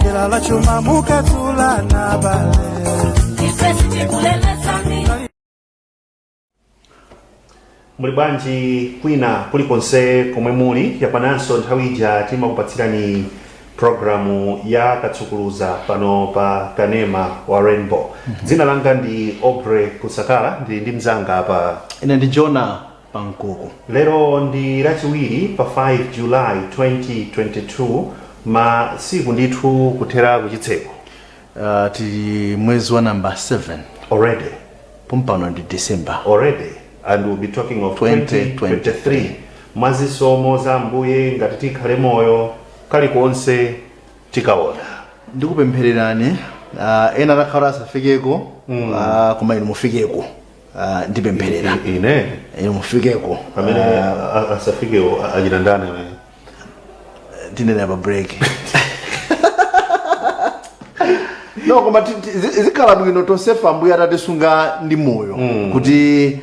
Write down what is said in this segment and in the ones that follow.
Kelala chuma mukatula na bale. Muli bwanji kwina kulikonse komwe muli yapananso nthawi ija timakupatsirani programu ya Katsukuluza pano pa kanema wa Rainbow. Dzina langa ndi Obre Kusakala, ndi mzanga apa. Ine ndi Jonah Pankuku. Lero ndi lachiwiri pa 5 July 2022, masiku ndithu kuthera kuchitseko. Tili mwezi wa number 7 already. Pompano ndi December Already. And we'll be talking of 2023. Mwazisomo za Mbuye ngati tikhale moyo kalikonse tikaona. Ndikupemphererani ena takhala asafikeko koma inu mufikeko. Ndipempherera ine mufikeko pamene asafikeko ajirandane tinene pa break. No, koma zikhala bwino tonsefa Mbuye atatisunga ndi moyo kuti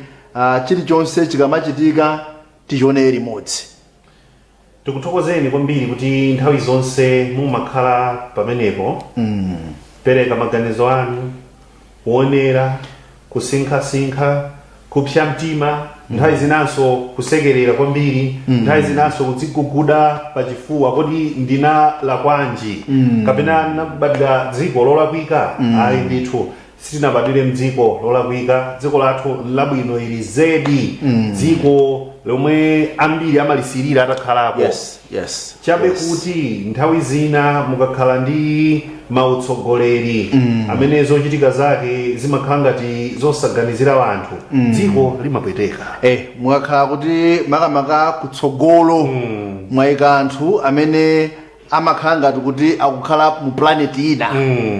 chilichonse chikamachitika tichione limodzi. Tikuthokozeni kwambiri kuti nthawi zonse mumakhala pamenepo. Pereka maganizo anu, kuonera, kusinkha, kupsya mtima, nthawi zinanso kusekerera kwambiri, nthawi zinanso kudziguguda pachifuwa kodi ndina la kwanji, kapena nabadira dziko lolakwika. Ayi ndithu sitinabadire mdziko lolakwika, dziko lathu labwino ili zedi, dziko lomwe ambiri amalisirira atakhalapo. Yes. Chabe kuti nthawi zina mukakhala ndi mautsogoleri amene zochitika zake zimakhala ngati zosaganizira anthu, dziko limapweteka. Mukakhala kuti makamaka kutsogolo mwayika anthu amene amakhala ngati kuti akukhala mu planet ina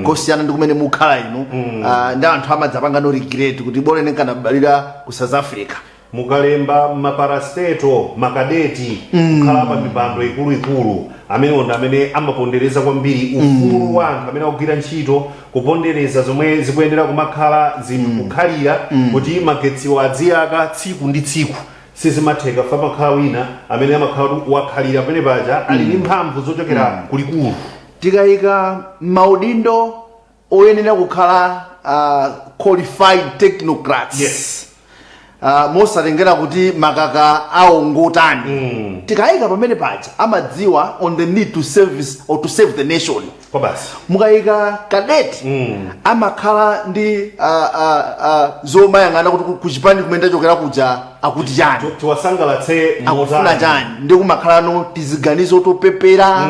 kosiyana ndi kumene mukhala inu, ndi anthu amadzapanga no regret kuti bora nenkanabalira ku South Africa. Mukalemba maparasteto, makadeti, kukhala pa mipando ikuluikulu, amene amapondereza kwambiri ufulu wa anthu amene akugwira ntchito, kupondereza zomwe zikuyenera kumakhala zikukhalira kuti magetsiwo adziyaka tsiku ndi tsiku. Sizimatheka fa makhala wina amene amakhala wakhalira pamene paja ali ndi mphamvu zochokera kulikulu. Tikayika maudindo oyenera kukhala qualified technocrats. Yes. Mosatengera kuti makaka aongotani. Tikayika pamene paja amadziwa on the need to service or to save the nation. Kwa basi. Mukayika kadeti amakhala ndi zomayang'ana kuti kuchipani kumene chokera kuja akuti chani. Tiwasangalatse akufuna chani. Ndi kumakhalano tiziganizo topepera,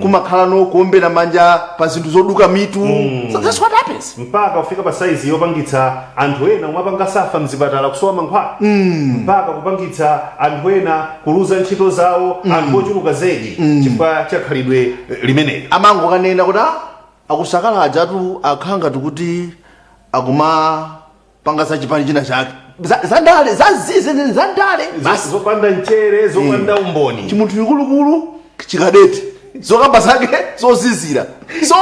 kumakhalano kuombera manja pa zinthu zoduka mitu. So that's what happens. Mpaka ufika pa size yopangitsa anthu ena umapanga safa mzipatala kusowa mankhwala. Mpaka kupangitsa anthu ena kuluza ntchito zawo, anthu ochuluka zedi chifukwa cha khalidwe limeneli. Amango kanena kuti akusakala ajatu akhanga kuti akuma panga sa chipani china chake. Zandale zandale zopanda nchere, zopanda umboni. Chimunthu chikulukulu chikadeti zokamba zake zozizira. So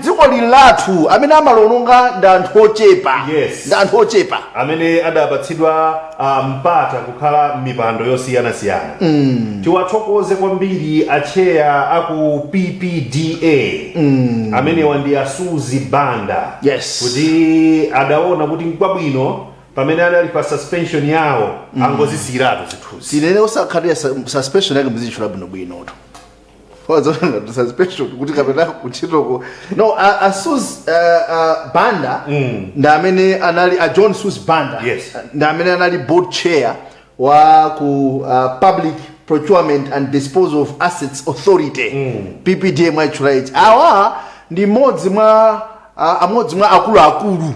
dziko lilathu amene amalononga ndi anthu ochepa. Yes. Ndi anthu ochepa amene adapatsidwa mpata kukhala mipando yosiyana-siyana. Tiwathokoze kwambiri acheya aku PPDA amene wandi asuzi banda. Yes. Kuti adaona kuti nkwabwino pamene anali pa suspension yawo angozisiratu zithuzi. Tinene osakhalira suspension yake mzichula bwino. Suspension kuti kapena kuchitoko. No, Asuzi banda ndamene anali John Suze Banda. Yes. Ndamene anali board chair wa ku Public Procurement and Disposal of Assets Authority. PPDA mwachula ichi. Awa ndi modzi mwa akulu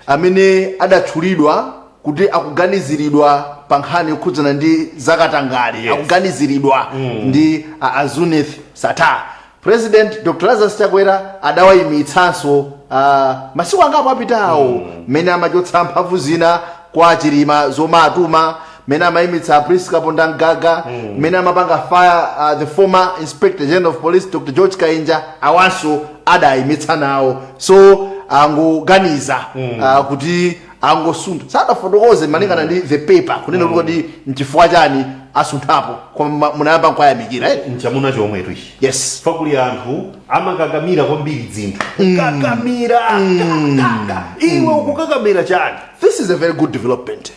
amene adatchulidwa kuti akuganiziridwa pankhani yokhudzana ndi zakatangale. Yes. Akuganiziridwa ndi Azuneth Sata. President Dr. Lazarus Chakwera adawayimitsanso masiku angapo apitawo mene amachotsa mphamvu zina kwa chilima zomatuma, mene amayimitsa Priska Pondangaga, mene amapanga fire the former Inspector General of Police Dr. George Kainja awanso adayimitsa nawo. So angoganiza kuti angosunda sadafotokoze malingana ndi the paper kunena kuti nchifukwa chani asunthapo koma munayamba kwayamikira nchamuna chomwe tuichi yes fakuli anthu amakakamira kwambiri zinthu kakamira iwe ukukakamira chani. this is a very good development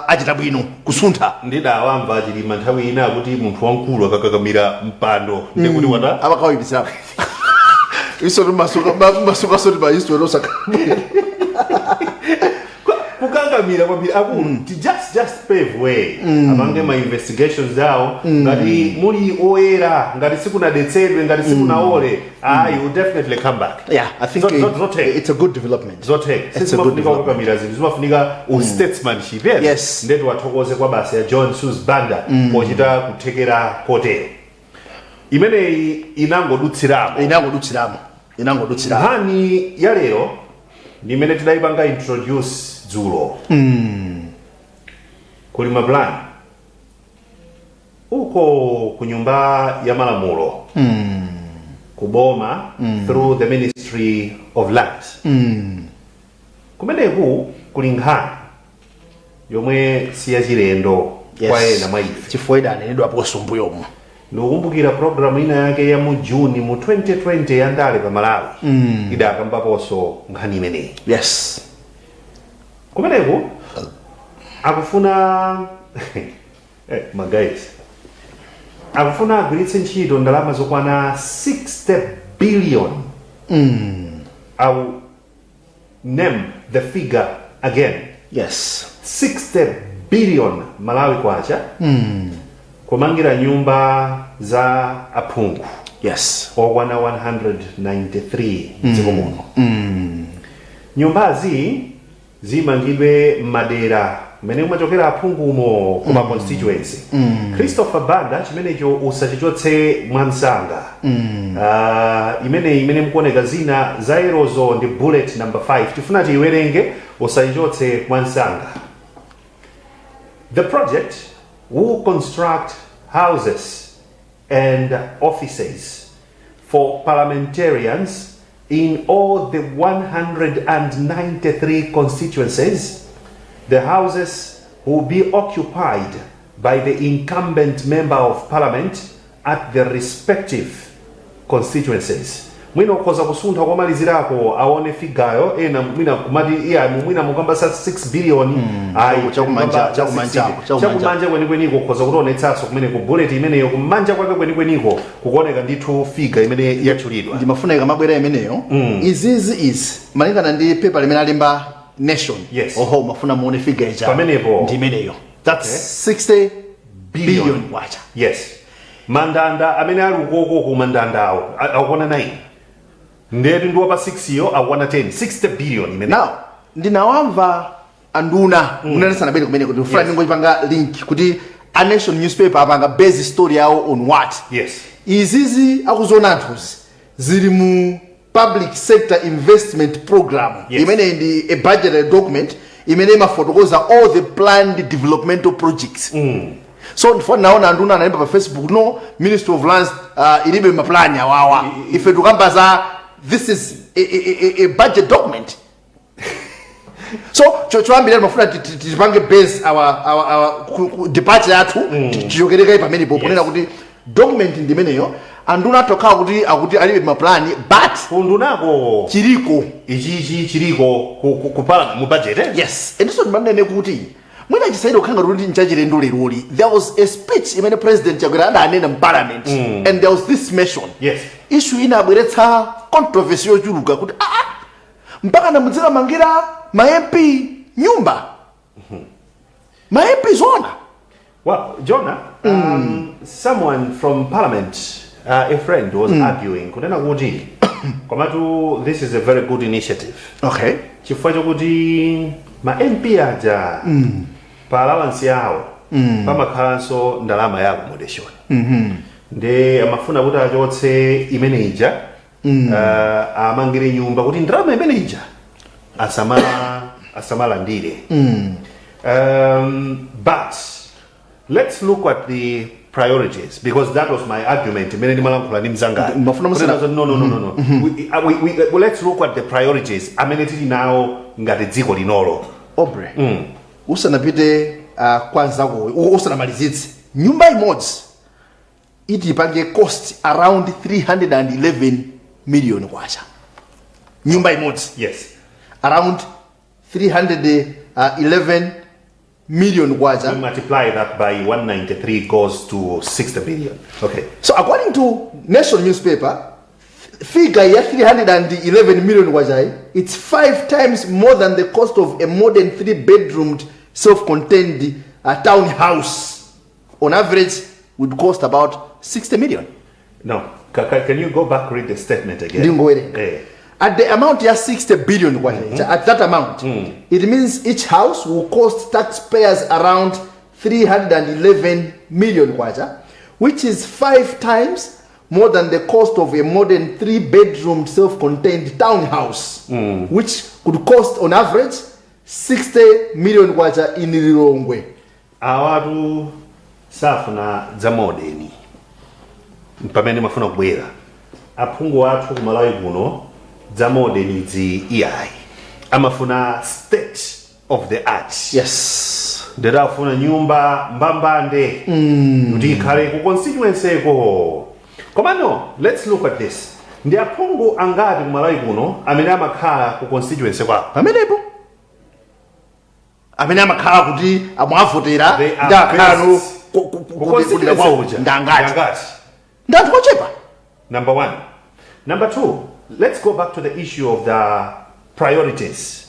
achita bwino kusuntha ndidawamva chilima nthawi ina kuti munthu wamkulu akakakamira mpando ndikuti wata amakawayipitsirapo iso masuka soti mahistory osakamira kukakamira kwambiri akulu ti just pave way amange ma investigations zawo ngati muli oyera ngati sikunadetsedwe ngati sikunaole you definitely come back. Yeah, I think it's a good development. Sizimafunika kukakamira zinthu zimafunika statesmanship. Yes. Ndetu wathokoze kwa basi ya John Sus Banda pochita kuthekera kotero imeneyi inangodutsiramo nkhani ya lero ndimene tidayipanga introduce dzulo kuli mapulani uko ku nyumba ya malamulo kuboma through the Ministry of Lands kumeneku kuli nkhani yomwe siyachilendo kwa ena mwa ife chifukwa idanenedwa posumbuyomo ndikukumbukira programu ina yake ya mu Juni mu 2020 ya ndale pa Malawi idakambaponso nkhani imeneyi. Yes. Kumeneku akufuna guys akufuna agwiritse ntchito ndalama zokwana 60 billion. I'll name the figure again. Yes. 60 billion Malawi kwacha. Kumangira nyumba za aphungu. Yes. Okwana 193 dziko muno. Nyumbazi zimangidwe madera mene mwachokera aphungu umo kuma constituency. Christopher Banda chimenecho usachichotse mwansanga. Imene mkuoneka zina za erozo ndi bullet number 5 tifuna tiiwerenge usachichotse mwansanga. The project will construct houses and offices for parliamentarians in all the 193 constituencies. The houses will be occupied by the incumbent member of parliament at their respective constituencies. Mwina ukoza kusuntha kwa malizirako aone figayo mwina kumati mwina mukamba sa 6 billion chakumanja kwenikweniko kukoza kutionetsaso kumene ku bullet imeneyo kumanja kwake kwenikweniko kukuoneka ndithu figa imene yatchulidwa. Ndimafuna ikamabwera imeneyo izizi malingana ndi paper limene alemba Nation. Yes. Mafuna muone figa icha pamenepo ndi imeneyo. That's 60 billion kwacha. Yes. Mandanda amene ali ukoko ku mandandawo akona 9 ndetu ndiwa pa 6 yo akwana 10 60 billion imene. Now ndinawamva anduna unalesa nabele kumene kuti ufuna ndingochipanga link kuti a Nation newspaper apanga base story yawo on what. Yes. Izizi akuzona anthuzi zili mu public sector investment program. Yes. Imene ndi a budget document imene imafotokoza all the planned developmental projects. So for now anduna anaimba pa Facebook no Ministry of Lands ilibe maplani awawa ife tukambaza this is a budget document. So chochoambira mafuna tipange base our departure yathu tichokereka pamene poponera kuti document ndimeneyo anduna atokhala kuti alibe maplani but fundunako chiriko ichichi chiriko kupala mu budget. Yes. And so manene kuti mwina chisaida ukhanga kuti nchachilendo leroli there was a speech imene president chakwera adanena mu parliament and there was this mention. Yes. Issue ina abweretsa controversy yochuluka kuti mpaka namudzira mangira ma MP nyumba ma MP zona. Well, Jonah, someone from parliament, a friend was arguing kunena kuti komatu this is a very good initiative. Okay. Chifukwa chokuti ma MP aja pa allowance yawo pamakhalanso ndalama ya accommodation. Nde amafuna kuti achotse imene ija amangire nyumba kuti ndalama imene ija asamalandire. But let's look at the priorities because that was my argument. No. Let's look at the priorities. Amenity now ngati dziko linolo. Obre. Usanapite kwanza usanamalizitse. nyumba imodzi itipange cost around 311 million kwacha. Nyumba imodzi. Yes. Around 311 million kwacha. You multiply that by 193 goes to 60 billion. Okay. So according to national newspaper, figure ya 311 million kwacha, it's 5 times more than the cost of a modern 3-bedroomed self-contained townhouse. On average would cost about 60 million. No. Can you go back, read the statement again? Didn't go in. At the amount ya 60 billion kwacha, at that amount, it means each house will cost taxpayers around 311 million kwacha, which is 5 times more than the cost of a modern 3-bedroom self-contained townhouse, which could cost on average 60 million kwacha in Lilongwe. Awatu safuna za modeni pamene mafuna kubwera aphungu wathu kumalawi kuno za modeni zi iyai amafuna state of the art. Yes. Ndadafuna nyumba mbambande kuti ikhale ku constituency eko. Komano, let's look at this. Ndi aphungu angati kumalawi kuno amene amakhala ku constituency kwawo. Pamenepo amene amakhala kuti amwavotera ndi akhalo kudira kwawo uja ndangati ndanthu kochepa. Number 1. Number 2, let's go back to the issue of the priorities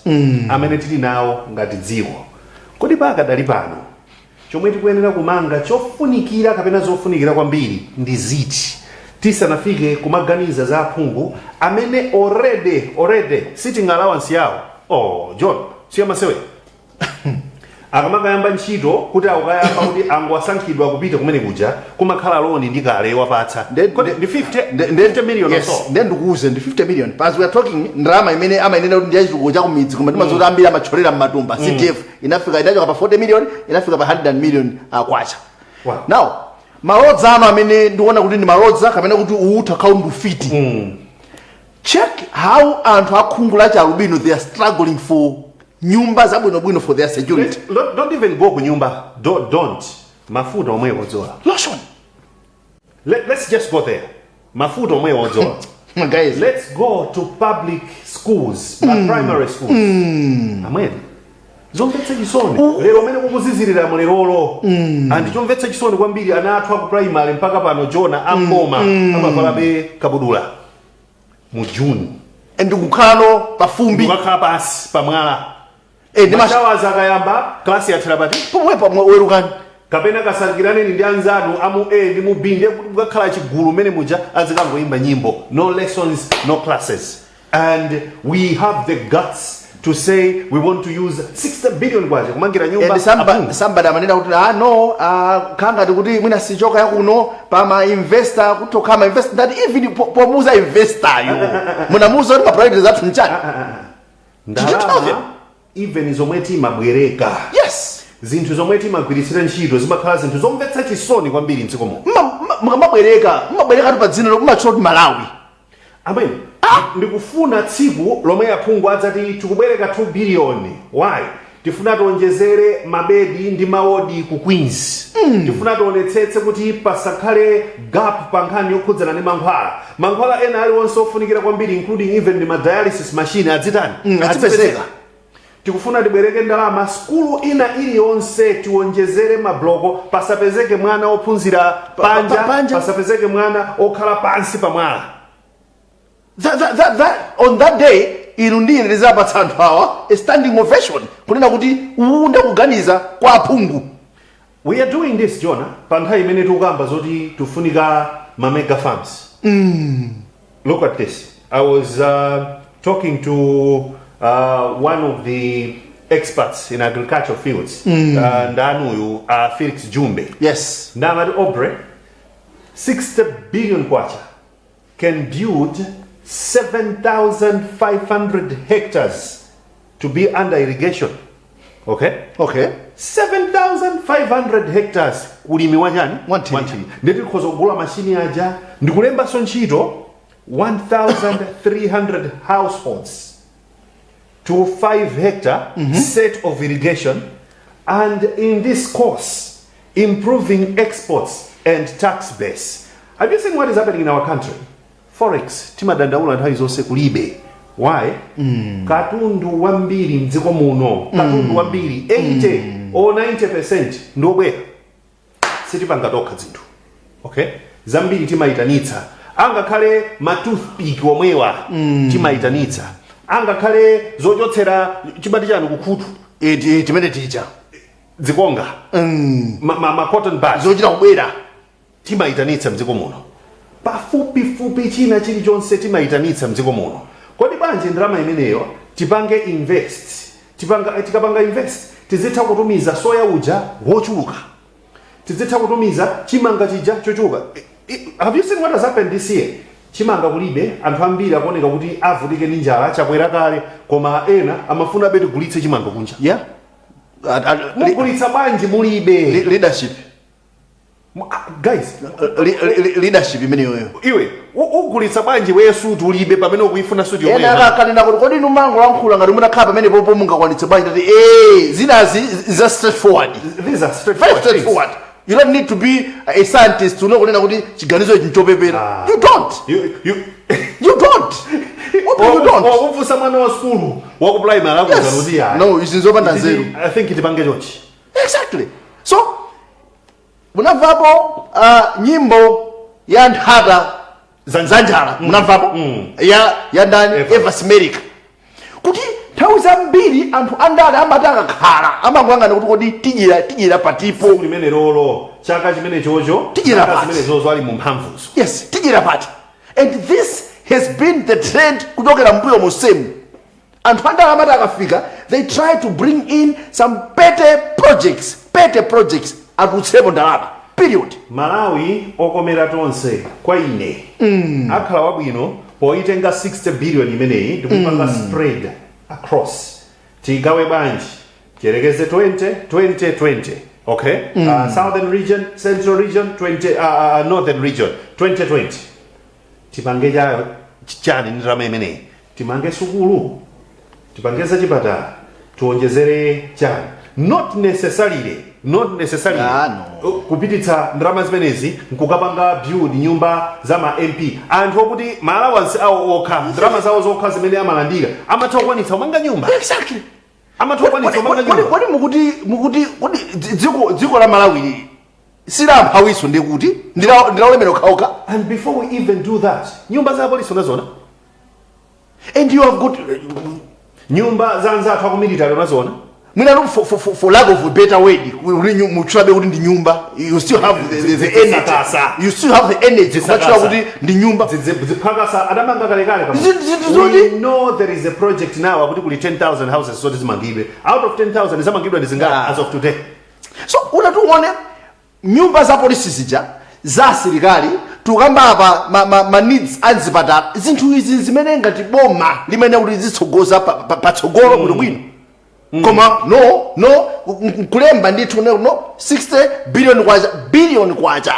amene tili nawo ngati dziko. Kodi pakadali pano chomwe tikuyenera kumanga chofunikira kapena zofunikira kwambiri ndi ziti tisanafike kumaganiza za aphungu amene already sitting allowance yawo John siya masewe akamakayamba ntchito kuti akayamba kuti angosankhidwa kupita kumene kuja kumakhala loni ndi kale wapatsa ndi 50 million or so. Then ndikuuze ndi 50 million. As we are talking ndrama imene amayenera kuti ndiye chitukuko cha kumidzi koma timazoti ambiri amacholera m'matumba. CTF inafika inachoka pa 40 million inafika pa 100 million kwacha. Wow. Now malodza ano amene ndiona kuti ndi malodza kapena kuti utha kaundu fiti. Check how anthu akhungu la Chalubino they are struggling for nyumba zabwinobwino for their security. Don't even go ku nyumba. Don't. Mafuta omwe wodzola. Lotion. Let's just go there. Mafuta omwe wodzola. Guys, let's go to public schools, primary schools. Amweni. Zomvetsa chisoni. Lero mene kukuzizirira mulero. And chomvetsa chisoni kwambiri ana athu ku primary mpaka pano Jona amboma amavala be kabudula. Mu June. Ndikukhano pafumbi. Ndikakhala pasi pamwala. Mashawaza akayamba klasi ya therapy pomwe werukani kapena kasangirane ndi anzanu amu ndi mu B ndi kukakhala chigulu mene muja azikangoimba nyimbo. No lessons, no classes. And we have the guts to say we want to use 60 billion kwaje kumangira nyumba. Somebody amanena kuti kanga kuti mwina sichoka yakuno pama investor kutokama investor that even pomuza investor yo munamuza kuti ma priorities athu nchani. Even zomwe timabwereka. Yes. Zinthu zomwe timagwirisira ntchito zimakhala zinthu zomvetsa chisoni kwambiri mdzikomo. Mabwereka tu pa dzina lokumachoti Malawi. Amen. Ndikufuna tsiku lomwe aphungu adzati tikubwereka 2 billion. Why? Tifuna tionjezere mabedi ndi mawodi ku Queens. Tifuna tionetsetse kuti pasakhale gap pa nkhani yokhudzana ndi mankhwala ena aliwonse ofunikira kwambiri including even the dialysis machine adzitani adzipezeka. Tikufuna tibwereke ndalama skulu ina iliyonse tionjezere mabloko pasapezeke mwana ophunzira panja pasapezeke mwana okhala pansi pamwala. That on that day inu ndi Elizabeth anthu awa a standing ovation kunena kuti uunda kuganiza kwa aphungu. We are doing this Jonah pa nthawi imene tikukamba zoti tufunika ma mega farms. Look at this. I was talking to one of the experts in agricultural fields, ndanuyu Felix Jumbe. Yes. Namad Obre, 60 billion kwacha can build 7,500 hectares to be under irrigation. Okay? 7,500 hectares ulimi wanyani? Wantili. Ndeti because ogula machine aja ndikulemba so ntchito 1,300 households to 5 hectare set of irrigation, and in this course improving exports and tax base. Have you seen what is happening in our country? Forex, timadandaula nthawi zonse kulibe. Why? Katundu wambiri mdziko muno, katundu wambiri 80 or 90% ndobwera. Sitipanga tokha zinthu. Okay? Zambiri timaitanitsa. Angakhale ma toothpick omwewa timaitanitsa. Angakhale zochotsera chibati chanu kukhutu. Timene ticha. Zikonga. Ma cotton buds. Zochita kubwera. Timaitanitsa mdziko muno. Pafupi china chilichonse timaitanitsa mdziko muno. Kodi banje ndrama imeneyo tipange invest. Tikapanga invest tizitha kutumiza soya uja wochuluka. Tizitha kutumiza chimanga chija chochuluka. Have you seen what has happened this year? Chimanga kulibe anthu ambiri akuoneka kuti avutike ndi njala chakwera kale koma ena amafuna beti kulitse chimanga kunja. Yeah. Mukulitsa banje mulibe Leadership. Guys, leadership imeneyo. Iwe ukulitsa banje wesuti ulibe pamene ukuyifuna suti yomwe. Ena akanena kuti kodi numango lankhula ngati munakhala pamene popo mungakwanitse banje kuti zinazi is straightforward. These are straightforward. You don't need to be a scientist to know kunena kuti chiganizo chinchopepera. You don't. You don't. You don't. Ufusa mwana wa school wa primary akuzarudia. No, isinzopanda zero. I think itipange chochi. Exactly. So munavapo nyimbo ya nthata zanjala munavapo ya ndani Evas America kuti nthawi zambiri anthu andale amataka khala amangwangana kuti kodi tijira patipo limene lolo chaka chimene chocho tijira pati chimene zozo ali mu mphamvuzo. Yes, tijira pati. And this has been the trend kutokera mbuyo musemu. Anthu andale amataka fika, they try to bring in some petty projects atutsepo ndalama. Period. Malawi okomera tonse kwa ine akhala wabwino poitenga 60 billion imeneyi ndikupanga spread across tigawe banje tiyerekeze 20 okay. Southern region, central region, 20 northern region 2020 tipange jayo chani ndirama imeneyi timange sukulu tipangeze chipatala tuonjezere chani not necessarily no kupititsa ndrama zimenezi nkukapanga build nyumba za ma MP anthu okuti ma allowance awo okha ndrama zawo zokha zimene amalandira amatha kukwanitsa kumanga nyumba. Exactly. Amatha kukwanitsa kumanga nyumba. Kodi mukuti dziko la Malawi silamphawiso ndikuti ndilalemera okhaokha. And before we even do that nyumba za polisi unazona, and you have got nyumba za anzathu aku military unazona. For lack of a better way, mutrabe kuti ndi nyumba, you still have the energy. You still have the energy. Kuti ndi nyumba. Ziphakasa adamanga kale kale kama. We know there is a project now akuti kuli 10,000 houses so zimangidwe. Out of 10,000 zamangidwa ndi zingati as of today. So unatuone nyumba za polisi zija za serikali tukamba apa ma needs anzipatala zinthu izi zimene ngati boma limene kuti zitsogoza patsogolo kuti bwino. Koma no kulemba ndithu no 60 billion kwacha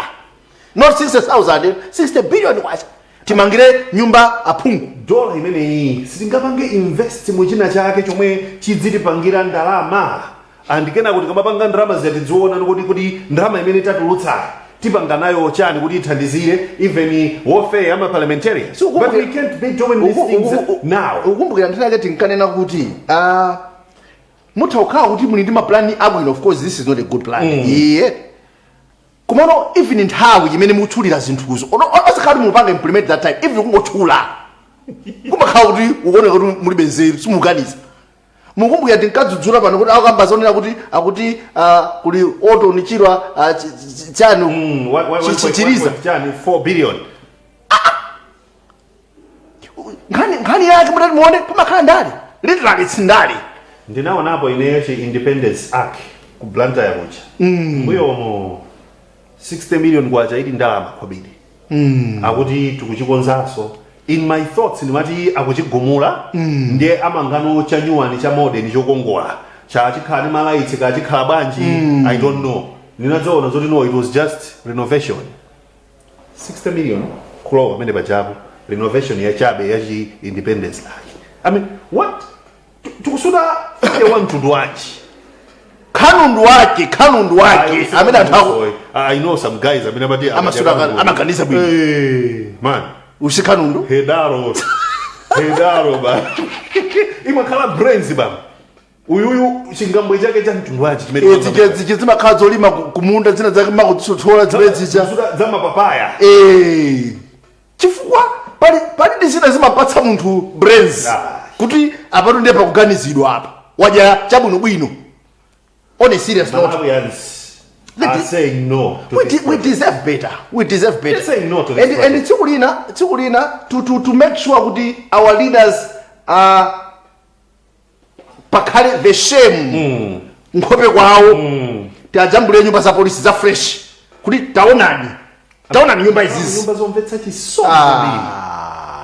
not 60,000 60 billion kwacha timangire nyumba aphungu. Dola imeneyi sitingapange invest mu china chake chomwe chidzitipangira ndalama andikena kuti kamapanga ndalama zatidziona kuti ndalama imene tatulutsa tipanga nayo chani kuti ithandizire even warfare ama parliamentarians. So, but we can't be doing these things now. Ukumbukira ndinake tinkanena kuti muthaukhala kuti muli ndi maplani abwino. Of course this is not a good plan. Yeah. Kumano even nthawi imene mutchulira zinthuzo osakhala mupanga implement that time even kungotchula kumakhala kuti ukuoneka kuti mulibe nzeru simuganiza. Mukumbukira tinkadzudzula pano kuti akamba zonena akuti kuli auto nichirwa chanu chichiriza chani 4 billion. Ngani yake mutati muone pamakhala ndali literally sindali. Ndinaonapo ineyo chi Independence Arc ku Blantyre kucha. Mbuyomo 60 million kwacha ili ndalama kwabiri. Akuti tukuchikonzaso. In my thoughts ndimati akuchigumula ndiye amangano chanyuwani cha modern chokongola cha chikhani malaiti ka chikhala banji I don't know. Ndinazoona zoti no, it was just renovation. 60 million kulowa pamene pajapo renovation ya chabe ya chi Independence Arc. I mean what tukusuda fike one to do anji kanundu wake amene anthu I know some guys amene amati amasura amaganiza bwino man usikanundu hedaro ba imakhala brains ba uyuyu chingambwe chake cha mtundu wachi chimene zimakhala zolima kumunda zina zake makutsola zimezicha za mapapaya chifukwa pali zina zimapatsa munthu brains kuti apatu ndiye pakuganizidwa apa wadya chabwino bwino on a serious note I say no to we deserve better. They're saying no to this and tsikulina to make sure kuti our leaders are pakhale the shame nkhope kwawo tiajambule nyumba za polisi za fresh kuti taonani nyumba izizi nyumba zomvetsa chisomo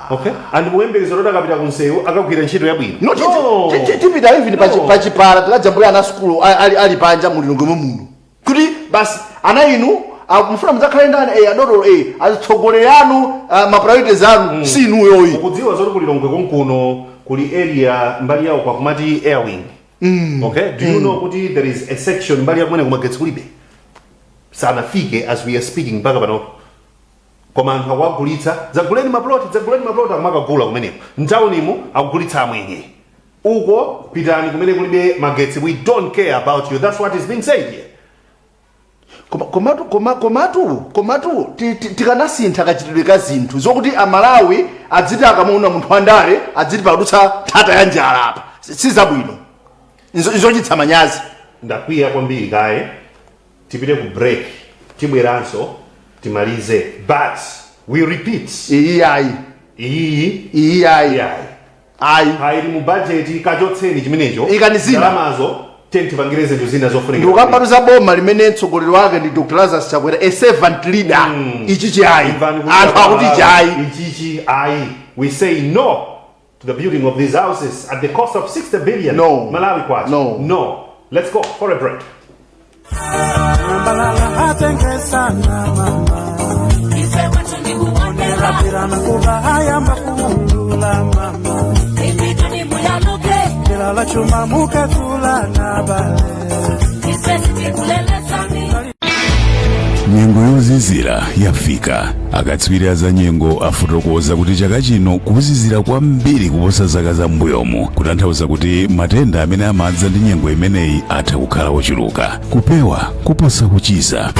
okay and muembekezo roda kapita kunsewu akagwira ntchito yabwino no tipita even pachipara tikajambule ana skulu ali panja mulilongo muno kuti basi ana inu mufuna mudzakhale ndani adotolo azitsogolere anu ma priorities anu sinuyoyi ukudziwa zoti kulilongwe konkuno kuli area mbali yawo kwa kumati air wing okay do you know kuti there is a section mbali ya kumene kumagetsi kulibe sanafike as we are speaking mpaka pano koma anthu akugulitsa dzaguleni maploti amakagula kumeneko mtaunimo akugulitsa amwenye uko pitani kumene kulibe magetsi we don't care about you that's what is being said here komatu tikanasintha kachitidwe ka zinthu zokuti amalawi adziti akamuona munthu andale adziti pakudutsa thata ya njala apa sizabwino izochititsa manyazi ndakwiya kwambiri kaye tipite ku break tibweranso timalize but we repeat iyi haili mu budget kachotseni chimenecho ikanizindalamazo tentivangireze zina zofunika ndikukambatuza boma limene mtsogoleri wake ndi Dr. Lazarus Chakwera a servant leader ichichi anthu akuti ichichi we say no to the building of these houses at the cost of 60 billion Malawi kwacha no let's go for a break la chuma muka tula na bale nyengo yozizira yafika akatswiri za nyengo afotokoza kuti chaka chino kuzizira kwambiri kuposa zaka za mbuyomu kutanthauza kuti matenda amene amadza ndi nyengo imeneyi atha kukhala ochuluka kupewa kuposa kuchiza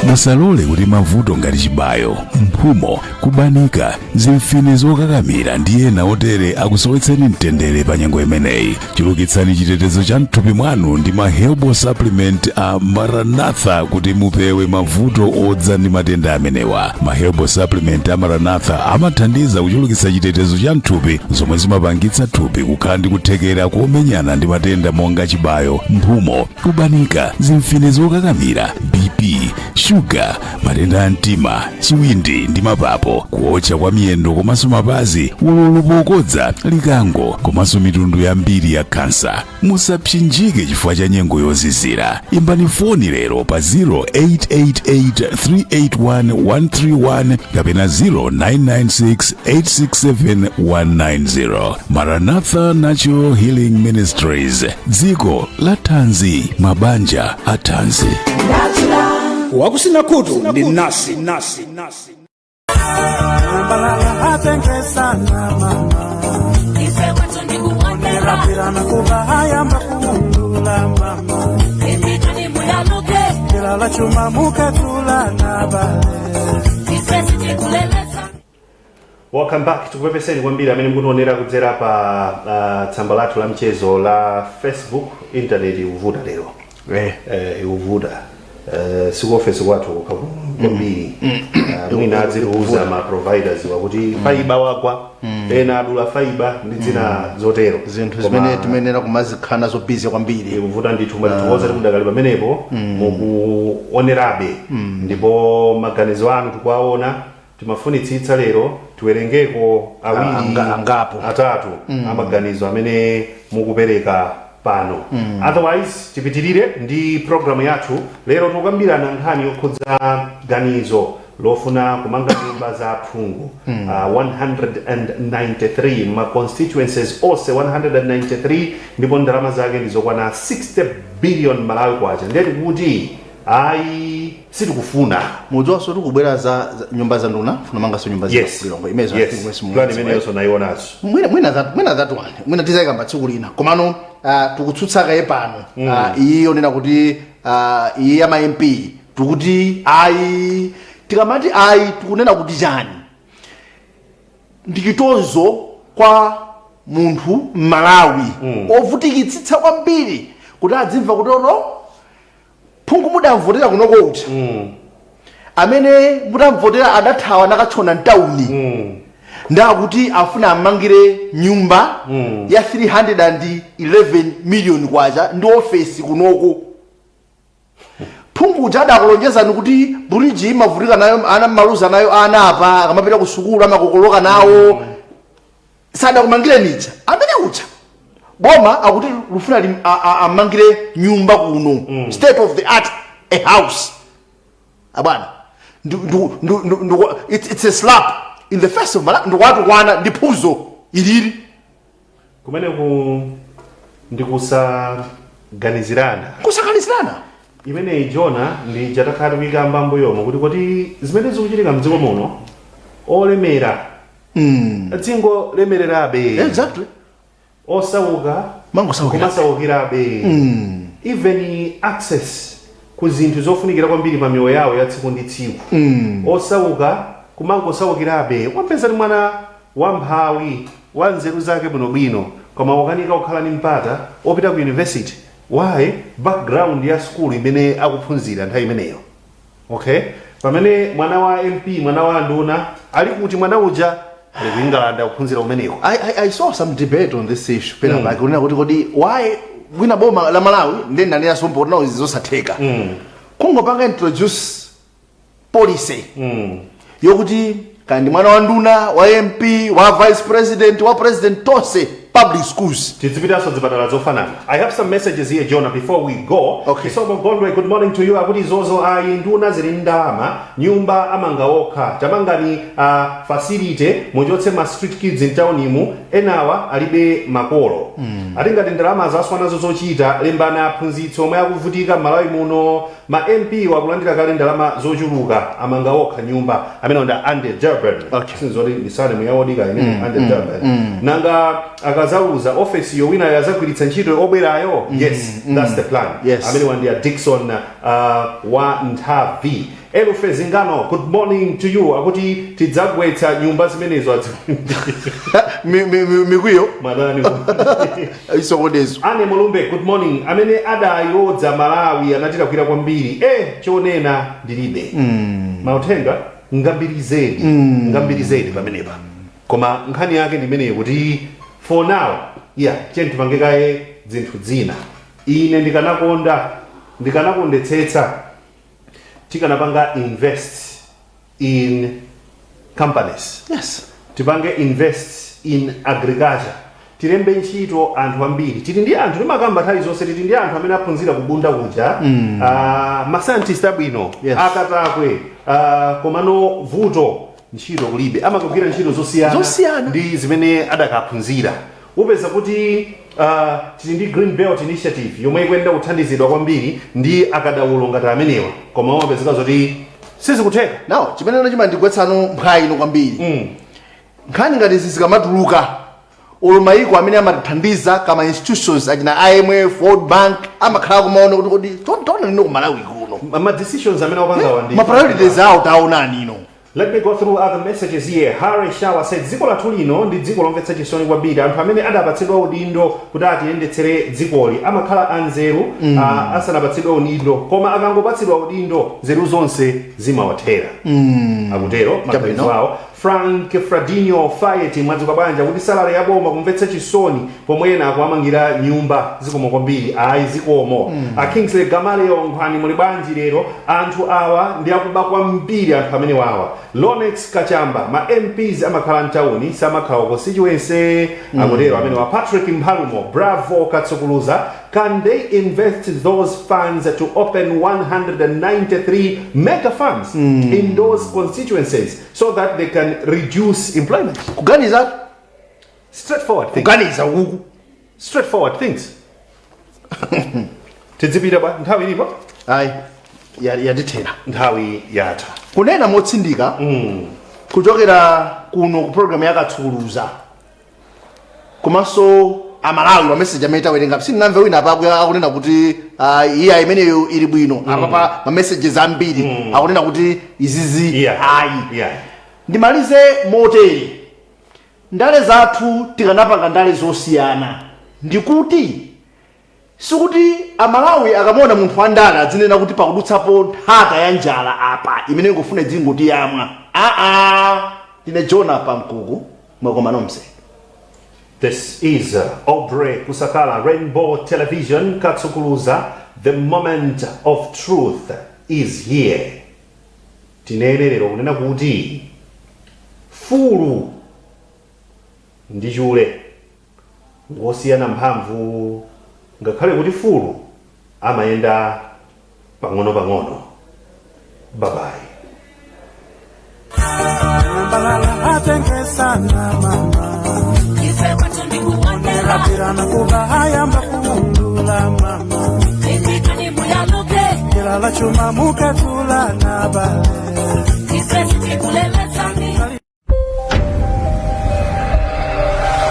musalole kuti mavuto ngati chibayo mphumo kubanika zimfine zokakamira ndi ena otere akusowetseni mtendere pa nyengo imeneyi chulukitsani chitetezo cha mthupi mwanu ndi ma herbal supplement a Maranatha kuti mupewe mavuto odza ndi matenda amenewa ma herbal supplement a Maranatha amathandiza kuchulukitsa chitetezo cha mthupi zomwe zimapangitsa thupi kukhala ndi kuthekera kumenyana ndi matenda monga chibayo mphumo kubanika zimfine zokakamira BP shuga matenda a mtima chiwindi ndi mapapo kuotcha kwa miyendo komanso mapazi ululu pokodza likango komanso mitundu yambiri ya kansa musapsinjike chifukwa cha nyengo yozizira imbani foni lero pa 0888381131 kapena 0996867190 Maranatha Natural Healing Ministries dziko la Tanzi mabanja a Tanzi wakusina kutu ndi nasi Welcome back to Kwepeseni kwambiri amene mukutionera kudzera pa tsamba lathu la mchezo la Facebook internet uvuta lero uvuta sikofesi kwathu kwambiri mwina adziruza ma providers wakuti fiber wakwa ena adula fiber ndi zina zotero zinthu zimene timenera kumazikhana zo busy kwambiri uvuta ndithu matiwoza tikudakali pamenepo mukuonerabe ndipo maganizo anu tikwaona timafunitsitsa lero tiwerengeko awiri atatu amaganizo amene mukupereka pano otherwise tipitirire ndi programu yathu lero tukambirana nkhani yokhudza ganizo lofuna kumanga nyumba za aphungu 193 ma constituencies ose 193 ndipo ndalama zake ndizokwana 60 billion Malawi kwacha ndeti kuti ayi sitikufuna mudzonso tikubwera za nyumba za nduna funa mangaso nyumba za Silongo imezo plan imeneyo naionazo mwina that one mwina tizayika tsiku lina komano tikutsutsaka yepano iyo nena kuti iye ama MP tikuti ayi tikamati ayi tikunena kuti chani ndikitonzo kwa munthu Malawi ovutikitsitsa kwambiri kuti adzimva kuti phungu mudamvotera kunoko uti amene mudamvotera adathawa nakachona mtauni ndakuti afuna amangire nyumba ya 311 million kwacha ndi ofesi kunoko phungu adakulonjezani kuti buliji imavutika nayo ana maluza nayo ana apa akamapita ku sukulu amakokoloka nawo sadakumangire nija amene ucha boma akuti lufuna amangire nyumba kuno state of the art a house abana it's a slap in the face of Malawi ndikwatu kwana ndiphuzo ilili kumene ndikusaganizirana imene Jona ndi jatakhala wikamba mbuyomo kuti zimene zikuchitika mdziko muno olemera dzingo lemererabe exactly osauka kumasaukirabe even access ku zinthu zofunikira kwambiri pa miyoyo yawo ya tsiku ndi tsiku osauka kumangosaukirabe wapeza ni mwana wamphawi wa nzeru zake bwinobwino koma ukanika kukhala ni mpata opita ku university why background ya school imene akuphunzira nthawi imeneyo okay pamene mwana wa MP mwana wa nduna ali kuti mwana uja ali ku England akuphunzira umeneko. I saw some debate on this issue pena like kunena kuti why wina boma la Malawi ndi ndani ya sompo nawo zizosatheka kungopanga introduce policy yokuti kandi mwana wa nduna wa MP wa vice president wa president tose public schools. I have some messages here, Jonah, before we go. Okay. So, good morning to you. Akuti zozo nduna zilindama nyumba amangaoka tamangani facility mujotse ma street kids in town imu enawa alibe makolo. Atingati ndalama zaswana zozochita lembana aphunzitsi omwe akuvutika Malawi muno ma MP wakulandira kale ndalama zochuluka amangaoka nyumba amene onda under Durban. Okay. Sinzoli misale muyawodika ine under Durban. Nanga akazauza office yo wina yazagwiritsa ntchito obwerayo. Yes, that's the plan. Yes. Amene wandia Dickson wa Ntavi. Elufe Zingano, good morning to you. Akuti tidzagwetsa nyumba zimenezo mikuyo madani isokodezo. Ane Mulumbe, good morning. Amene adayodza Malawi anatira kwira kwambiri chonena ndilibe mauthenga ngambiri pamenepa koma nkhani yake ndimene kuti for now chenti pangekaye zinthu zina ine ndikanakondetsetsa tikanapanga invest in companies. Yes. Tipange invest in agriculture. Tilembe ntchito anthu ambiri. Tili ndi anthu timakamba nthawi zonse tili ndi anthu amene aphunzira kubunda kuja. Ma scientist abwino. Yes. Akatakwe. Komano vuto ntchito kulibe. Amakagwira ntchito zosiyana. Ndi zimene adakaphunzira. Upeza kuti tili ndi Green Belt Initiative yomwe ikwenda kuthandizidwa kwambiri ndi akadaulo ngati amenewa. Koma wapezeka zoti sizikutheka. Now, chimene chimandigwetsano mphwayi ino kwambiri. Nkhani ngati zikamatuluka olumayiko amene amathandiza kama institutions achina IMF, World Bank amakhala kumaona kuti tona lino ku Malawi kuno. Ma decisions amene wapanga ndi. Ma priorities awo taonani ino. Let me go through other messages here. Harry Shawa said dziko lathu lino ndi dziko lomvetsa chisoni kwambiri. Anthu amene adapatsidwa udindo kuti atiyendetsere dzikoli amakhala anzeru asanapatsidwa udindo koma akangopatsidwa udindo nzeru zonse zimawathera. Akutero maganizo awo. Frank Fradinho Fayeti mwadzuka bwanja kuti salale ya boma kumvetsa chisoni pomwena akuamangira nyumba zikomo kwambiri ayi zikomo a Kingsley Gamaliel nkhani muli bwanji lero anthu awa ndi akuba kwambiri anthu amene wawa Lonex Kachamba ma MPs amakhala mtauni samakhala constituency akutero amene wa Patrick Mphalumo bravo Katsukuluza. Can they invest those funds to open 193 mega farms in those constituencies so that they can reduce employment? Kuganiza Straightforward things. kuganiza uku Straightforward things. Tizipita ba nthawi ilipo? ayi yadithera Nthawi yatha. kunena motsindika kuchokera kuno ku program ya Katsukuluza komanso amalawi wa message amene tawerenga sinamve wina apabwe akunena kuti iya imeneyo ili bwino apapa ma messages ambiri akunena kuti izizi ayi ndimalize motere ndale zathu tikanapanga ndale zosiyana ndikuti sikuti amalawi akamona munthu wa ndale adzinena kuti pakudutsapo nthaka ya njala apa imene ngofuna dzingoti yamwa ndine Jona Pamkuku mwakoma nomse. This is Aubrey Kusakala, Rainbow Television, Katsukuluza. The moment of truth is here. Tinelelero unena kuti fulu ndi chule ngosiyana mphamvu ngakhale kuti fulu amayenda pang'ono. Bye bye. Rapirana kuba hayamba kuundula mama Kilala chuma mukatula na bale